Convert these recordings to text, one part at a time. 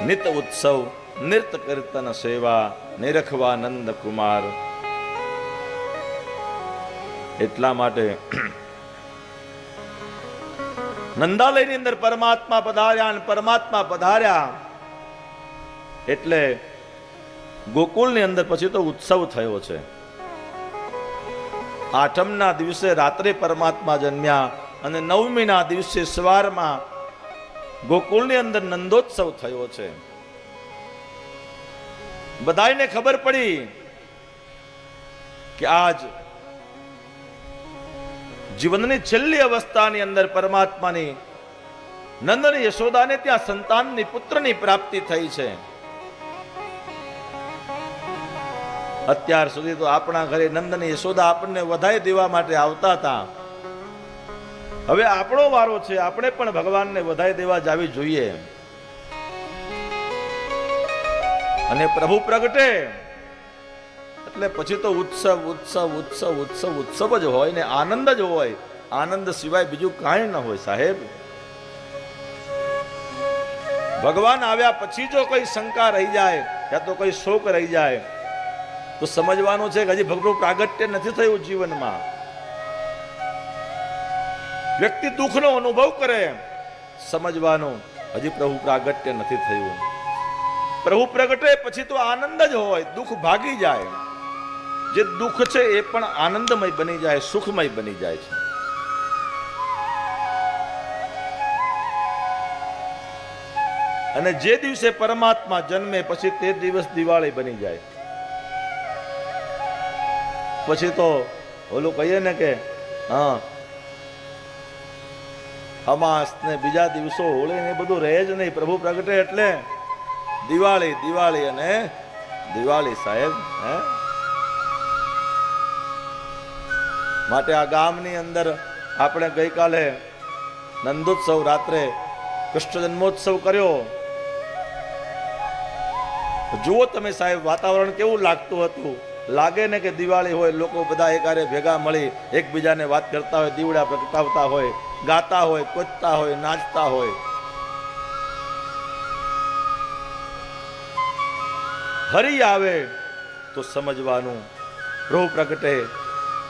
નિત ઉત્સવ નિર્ત કીર્તન સેવા નિરખવા નંદ કુમાર. એટલા માટે નંદાલયની અંદર પરમાત્મા પધાર્યા અને પરમાત્મા પધાર્યા એટલે ગોકુળની અંદર પછી તો ઉત્સવ થયો છે. આઠમના દિવસે રાત્રે પરમાત્મા જન્મ્યા અને નવમીના દિવસે સવારમાં ગોકુળની અંદર નંદોત્સવ થયો છે. બધાને ખબર પડી કે આજ જીવનની છેલ્લી અવસ્થાની અંદર પરમાત્માની નંદની યશોદાને ત્યાં સંતાનની પુત્રની પ્રાપ્તિ થઈ છે. અત્યાર સુધી તો આપણા ઘરે નંદની યશોદા આપણને વધાઈ દેવા માટે આવતા હતા. હવે આપણો વારો છે, આપણે પણ ભગવાનને વધાઈ દેવા જાવી જોઈએ. અને પ્રભુ પ્રગટે એટલે પછી તો ઉત્સવ ઉત્સવ ઉત્સવ ઉત્સવ ઉત્સવ જ હોય ને આનંદ જ હોય. આનંદ સિવાય બીજું કાંઈ ન હોય સાહેબ. ભગવાન આવ્યા પછી જો કોઈ શંકા રહી જાય યા તો કોઈ શોક રહી જાય તો સમજવાનું છે કે હજી ભગવાનનું પ્રાગટ્ય નથી થયું જીવનમાં. વ્યક્તિ દુઃખનો અનુભવ કરે સમજવાનું હજી પ્રભુ પ્રાગટ્ય નથી થયું. પ્રભુ પ્રગટે પછી તો આનંદ જ હોય, દુઃખ ભાગી જાય. જે દુઃખ છે એ પણ આનંદમય બની જાય, સુખમય બની જાય છે. અને જે દિવસે પરમાત્મા જન્મે પછી તે દિવસ દિવાળી બની જાય. પછી તો ઓલું કહીએ ને કે હા અમાસ ને બીજા દિવસો હોળી ને બધું રહે જ નહીં. પ્રભુ પ્રગટે એટલે દિવાળી દિવાળી અને દિવાળી સાહેબ. માટે આ ગામની અંદર આપણે ગઈકાલે નંદોત્સવ રાત્રે કૃષ્ણ જન્મોત્સવ કર્યો. જુઓ તમે સાહેબ વાતાવરણ કેવું લાગતું હતું. લાગે ને કે દિવાળી હોય, લોકો બધા એકારે ભેગા મળી એકબીજાને વાત કરતા હોય, દીવડા પ્રગટાવતા હોય, ગાતા હોય, કોચતા હોય, નાચતા હોય. હરી આવે તો સમજવાનું પ્રભુ પ્રગટે,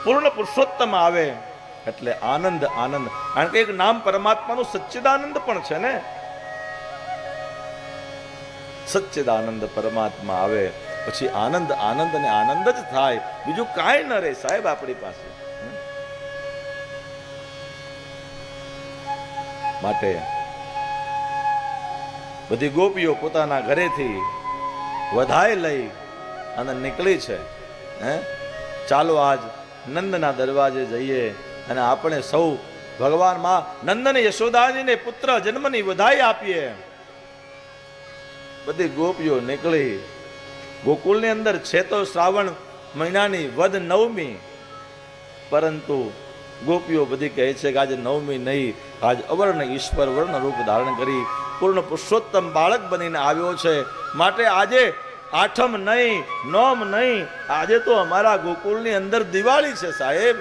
પૂર્ણ પુરુષોત્તમ આવે એટલે આનંદ આનંદ. કારણ કે એક નામ પરમાત્માનું સચ્ચિદાનંદ પણ છે ને. સચ્ચિદાનંદ પરમાત્મા આવે પછી આનંદ આનંદ અને આનંદ જ થાય, બીજું કાંઈ ન રહે સાહેબ આપણી પાસે. માટે બધી ગોપીઓ પોતાના ઘરેથી વધાઈ લઈ અને નીકળી છે. ચાલો આજ નંદના દરવાજે જઈએ અને આપણે સૌ ભગવાન માં નંદની યશોદાજીને પુત્ર જન્મની વધાઈ આપીએ. બધી ગોપીઓ નીકળી. ગોકુળની અંદર છે તો શ્રાવણ મહિનાની વદ નવમી, પરંતુ ગોપીઓ બધી કહે છે કે આજે નવમી નહીં, આજ અવર્ણ ઈશ્વર વર્ણ રૂપ ધારણ કરી પૂર્ણ પુરુષોત્તમ બાળક બનીને આવ્યો છે. માટે આજે આઠમ નહીં, નોમ નહીં, આજે તો અમારા ગોકુળની અંદર દિવાળી છે સાહેબ.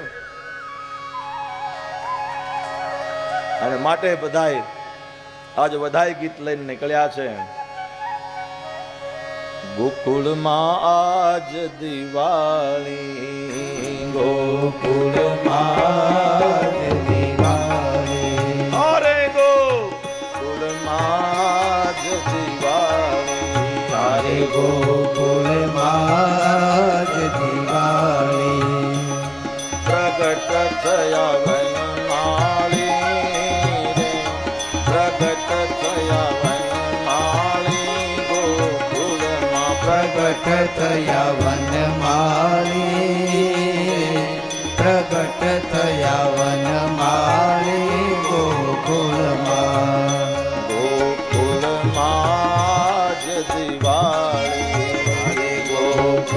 અને માટે બધાય આજ વધાઈ ગીત લઈને નીકળ્યા છે. ગોકુળમાં આજ દિવાળી, ગોકુળમાં દિવાળી, અરે ગોકુળમાં જ દિવાળી, તારે ગોકુળમાં જ દિવાળી. પ્રગટ થયા વનમાળી રે, પ્રગટ થયા વનમાળી, ગોકુળમાં પ્રગટ થયા વનમાળી, પ્રગટ થયા વનમાળી, ગોકુળમાં. ગોકુળમાં જ દિવાળી,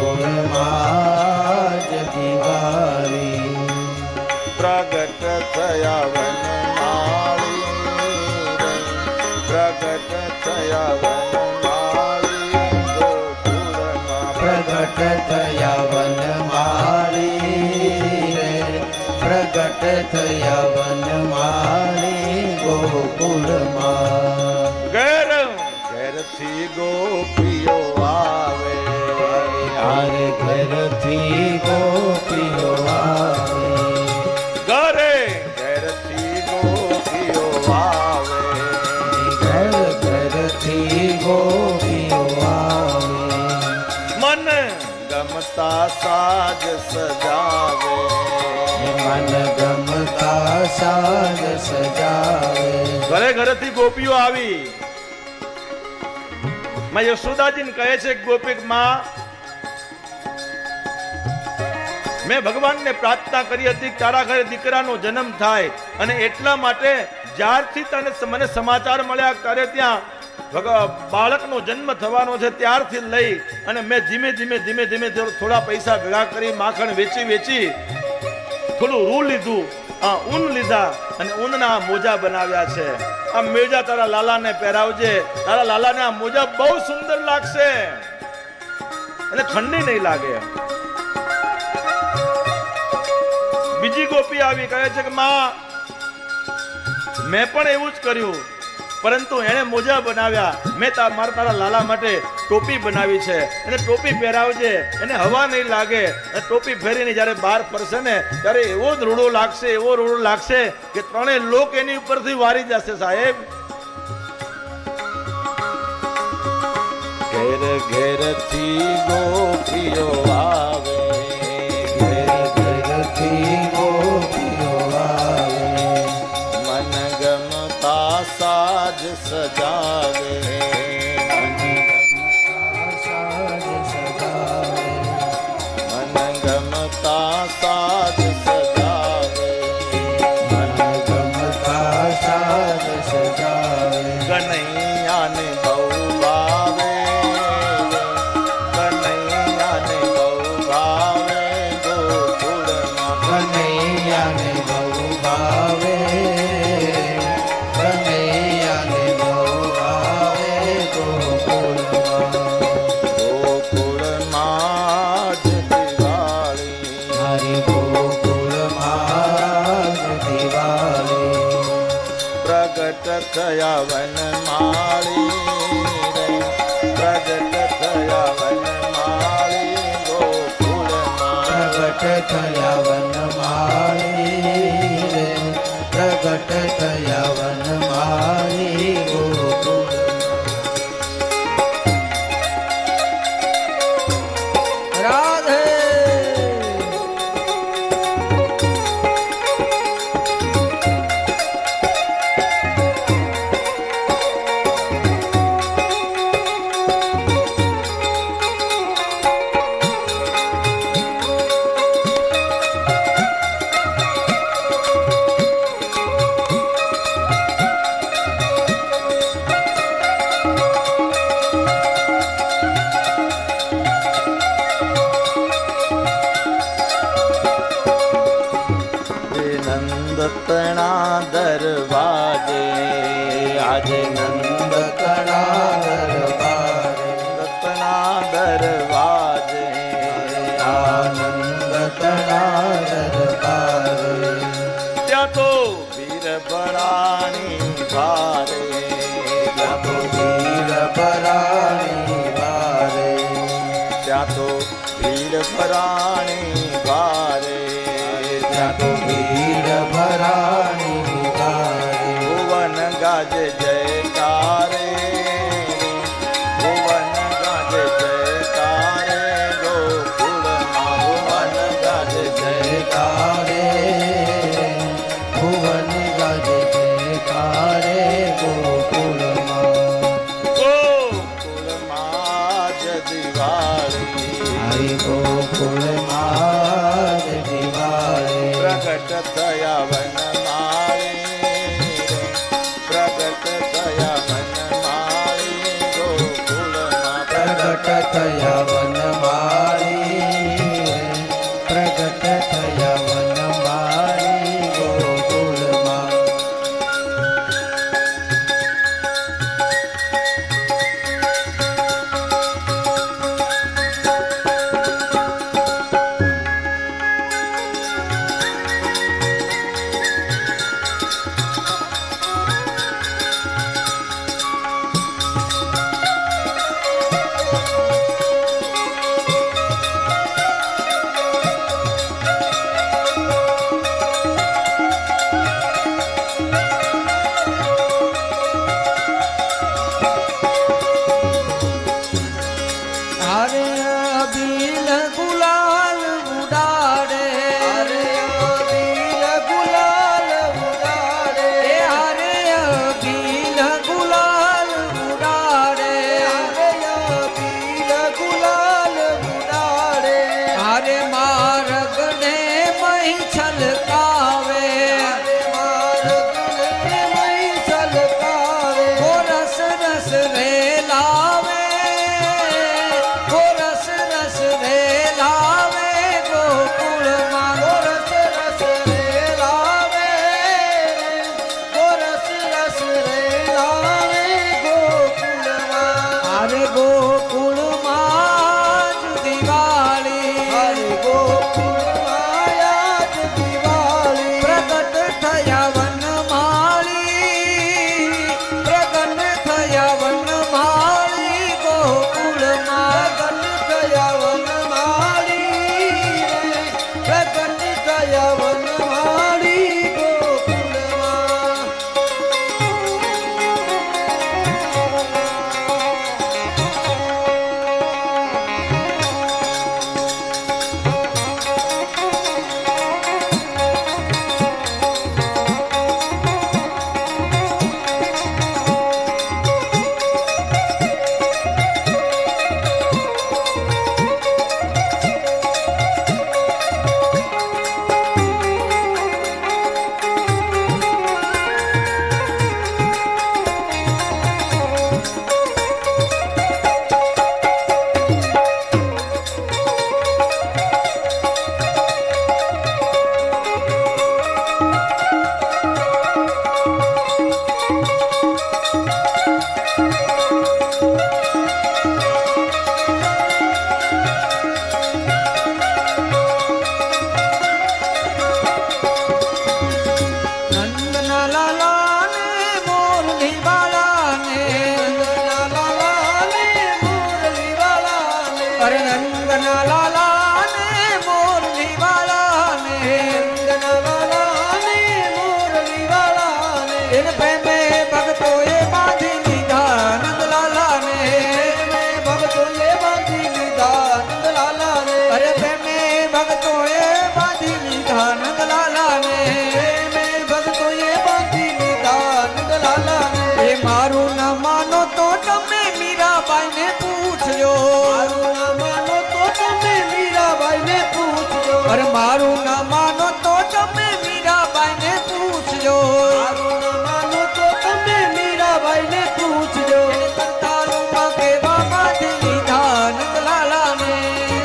ગોકુળમાં જ દિવાળી. પ્રગટ થયા વનમાળી રે, પ્રગટ થયા વનમાળી, ગોકુળમાં. પ્રગટ થયા વનમાળી રે, પ્રગટ થયા વનમાળી, ગોકુળમાં. ઘેર ઘરથી ગોપીઓ આવે, હારે ઘરથી ગોપીઓ આવે, ઘરે ઘરથી ગોપીઓ આવે, ઘરથી ગોપીઓ આવે, મન ગમતા સાજ સજાવે, મન ગમતા સાજ સજાવે. ઘરે ઘરેથી ગોપીઓ આવી. માં યશોદાજીને કહે છે ગોપી માં, મેં ભગવાનને પ્રાર્થના કરી હતી તારા ઘરે દીકરાનો જન્મ થાય, અને એટલા માટે જ્યારથી તને મને સમાચાર મળ્યા કરે ત્યાં બાળકનો જન્મ થવાનો છે ત્યારથી લઈ અને મેં ધીમે ધીમે થોડા પૈસા ભેગા કરી માખણ વેચી થોડું રૂ લીધું, ઊન લીધા અને ઊનના મોજા બનાવ્યા છે. આ મોજા તારા લાલાને પહેરાવજે, તારા લાલાને આ મોજા બહુ સુંદર લાગશે અને ઠંડી નહીં લાગે. બીજી ગોપી આવી કહે છે કે માં, મેં પણ એવું જ કર્યું, પરંતુ એણે મોજા બનાવ્યા, મેં તારા લાલા માટે ટોપી બનાવી છે, એને ટોપી પહેરાવજે, એને હવા નહીં લાગે. અને ટોપી ફેરીને જ્યારે બહાર ફરશે ને ત્યારે એવો જ રૂડો લાગશે, એવો રૂડો લાગશે કે ત્રણેય લોક એની ઉપરથી વારી જશે. સાહેબ, ઘેર ઘેરથી ગોપીઓ આવે, ઘરથી ગોપીઓ આવે, મન ગમતા સાજ સજાવે, સાજ સજાવે, મન ગમતા સાજ સજાવે, મન ગમતા સાજ સજાવે. કનૈયાને બહુ ભાવે, કનૈયાને બહુ ભાવે, ગોકુળમાં કનૈયાને બહુ ભાવે, કનૈયાને બહુ ભાવે, ગોકુળમાં. ગોકુળમાં જ દિવાળી, હરિ ગોકુળમાં જ દિવાળી, પ્રગટ થયા વનમાળી રે, પ્રગટ થયા વનમાળી ગોકુળમાં, પ્રગટ થયા વનમાળી રે, પ્રગટ થયા વનમાળી ગોકુળમાં. રાધે નંદતણા દરવાજે, આજે નંદકણા દરબારે, નંદતણા દરવાજે, આનંદકણા દરબારે, ત્યાં તો વીર ભરાણી ભારે, ત્યાં તો વીર ભરાણી ભારે, ત્યાં તો વીર ભરાણી ભારે, ત્યાં તો વીર ભરાણી ભારે. ભુવન ગાજે જયકારે, ભુવન ગાજે જયકારે, ગોકુળમાં ભુવન ગાજે જયકારે, ભુવન ગાજે જયકારે, ગોકુળમાં. ગોકુળમાં જ દિવાળી, હરિ ગોકુળમાં જ દિવાળી, પ્રગટ થયા વનમાળી રે, પ્રગટ થયા વનમાળી ગોકુળમાં, પ્રગટ થયા વનમાળી રે, પ્રગટ થયા વનમાળી ગોકુળમાં. અરે ગોકુળમાં જ દિવાળી, અરે ગોકુળમાં આજ દિવાળી, પ્રગટ થયા વનમાળી, પ્રગટ થયા વનમાળી ગોકુળમાં, પ્રગટ થયા વનમાળી, પ્રગટ થયા વનમાળી ગોકુળમાં. મારું ના માનો તો તમે મીરાબાઈને પૂછજો, મારું ના માનો તો તમે મીરાબાઈને પૂછજો, અરે મારું ના માનો તો તમે મીરાબાઈને પૂછજો, મારું ના માનો તો તમે મીરાબાઈને પૂછજો. કંટાળુમાં કેવા બાંધી લીધા નંદલાલાને,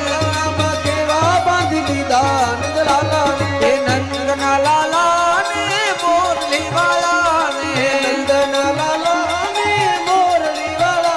કંટાળુમાં કેવા બાંધી લીધા નંદલાલાને, એ નંદના લાલાને મોરલી વાળાને, નંદના લાલાને મોરલી વાળા.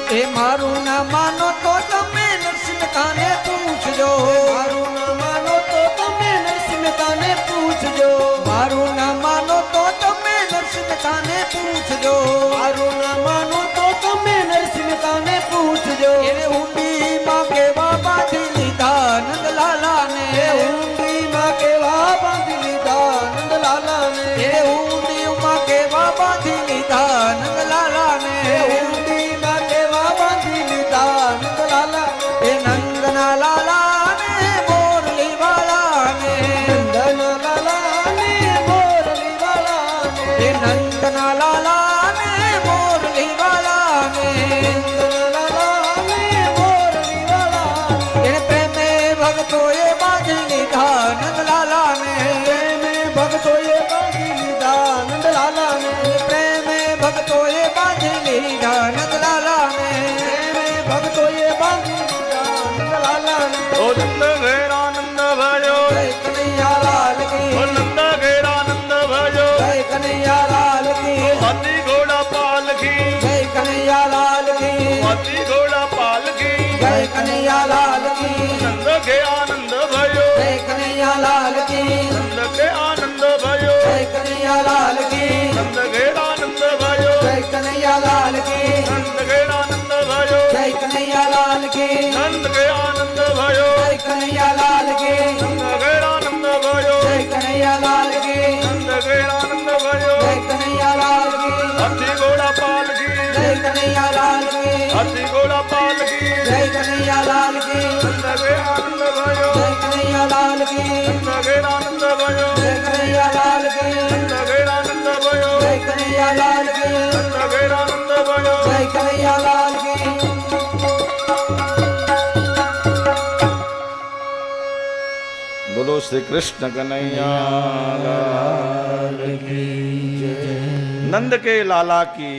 એ મારું ના માનો તો તમે નરસિંહતાને પૂછજો, મારું ના માનો તો તમે નરસિંહતાને પૂછજો, મારું ના માનો તો તમે નરસિંહતાને પૂછજો, મારું ના માનો તો તમે નરસિંહતાને પૂછજો. એને ઊંડીમાં કેવા બાંધી લીધા નંદલાલાને, ઊંડીમાં કેવા બાંધી લીધા નંદલાલાને, એ ઊંડીમાં કેવા બાંધી લીધા નંદલાલાને, ઊંડીમાં કેવા બાંધી લીધા નંદલાલા. એ નંદના લાલાને મોરલી વાળાને, નંદના લાલાને મોરલી વાળાને, એ નંદના લાલાને મોરલી વાળાને, નંદના લાલાને મોરલી વાળાને. એને પ્રેમે ભક્તોએ બાંધી લીધા નંદલાલાને, પ્રેમે ભક્તોએ બાંધી લીધા નંદલાલાને, પ્રેમે ભક્તોએ બાંધી લીધા નંદલાલાને, પ્રેમે ભક્તોએ બાંધી લીધા નંદલાલાને. ઓ નંદ ઘેરાનંદ ભયો, જય કનૈયા લાલ કી, ઓ નંદ ઘેરાનંદ ભયો, જય કનૈયા લાલ કી, હાથી ઘોડા પાલખી, જય કનૈયા લાલ કી, હાથી ઘોડા પાલખી, જય કનૈયા લાલ કી, નંદ કે આનંદ ભયો, જય કનૈયા લાલ કી, નંદ કે આનંદ ભયો, જય કનૈયા લાલ કી, નંદ ઘેરાનંદ ભયો, જય કનૈયા લાલ કી, નંદ ઘેરાનંદ ભયો, જય કનૈયા લાલ કી, નંદ કે આનંદ ભયો, જય કનૈયા લાલ કી, નંદ ઘેરાનંદ ભયો, જય કનૈયા લાલ કી, નંદ ઘેરાનંદ ભયો, જય કનૈયા લાલ કી, હાથી ઘોડા પાલખી, જય કનૈયા લાલ કી, હાથી ઘોડા પાલખી, જય કનૈયા લાલ કી, નંદ ઘેરાનંદ ભયો, જય કનૈયા લાલ કી, નંદ ઘેરાનંદ ભયો, જય કનૈયા લાલ કી, નંદ ઘેરાનંદ ભયો, જય કનૈયા લાલ કી, નંદ ઘેરાનંદ ભયો, જય કનૈયા લાલ કી. बोलो श्री कृष्ण कन्हैया लाल की जय। नंद के लाला की